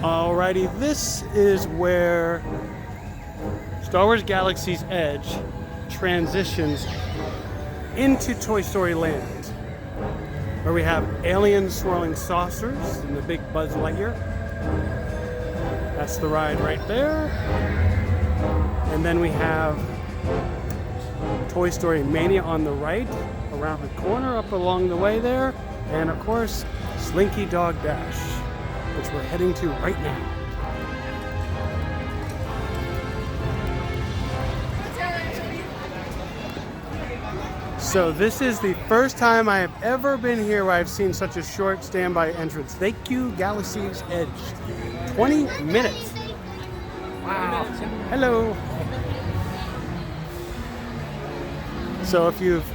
Alrighty, this is where Star Wars Galaxy's Edge transitions into Toy Story Land, where we have alien swirling saucers and the big Buzz Lightyear. That's the ride right there. And then we have Toy Story Mania on the right, around the corner, up along the way there. And of course, Slinky Dog Dash, which we're heading to right now. So this is the first time I have ever been here where I've seen such a short standby entrance. Thank you, Galaxy's Edge. 20 minutes. Wow. Hello. So if you've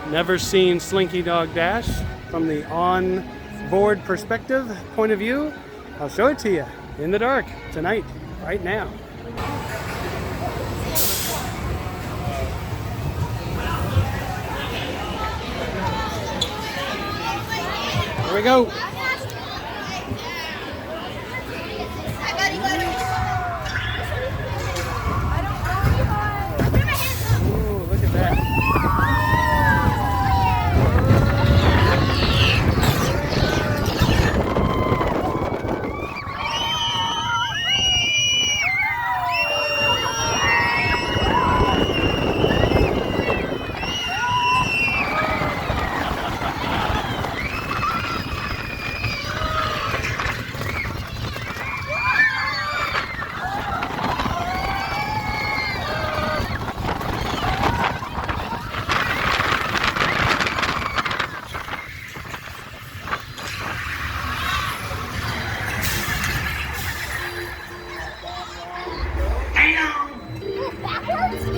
never seen Slinky Dog Dash from the on-board perspective point of view, I'll show it to you in the dark tonight, right now. Here we go. Ooh, look at that.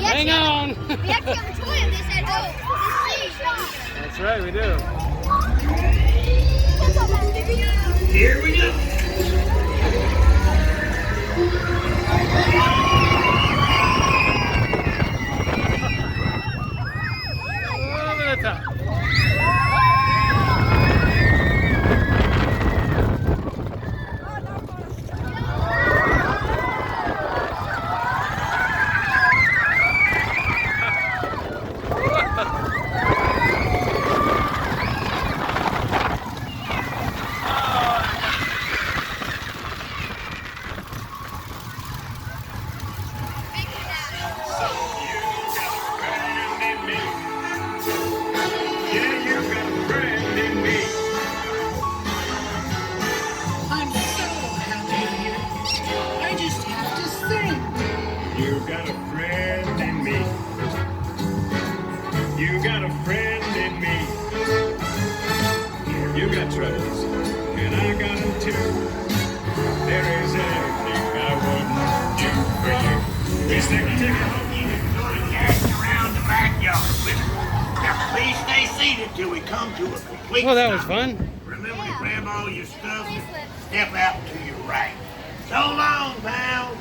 Hang on! We have to have a toy of this at home. That's right, we do. Here we go. Over the top. You got a friend in me. You got a friend in me. You got troubles, and I got them too. There is anything I wouldn't do for you. Is there a ticket? You can sort of carry around the backyard with it. Now please stay seated till we come to a complete Well, that was stop. fun. Remember to grab all your stuff and step out to your right. So long, pal.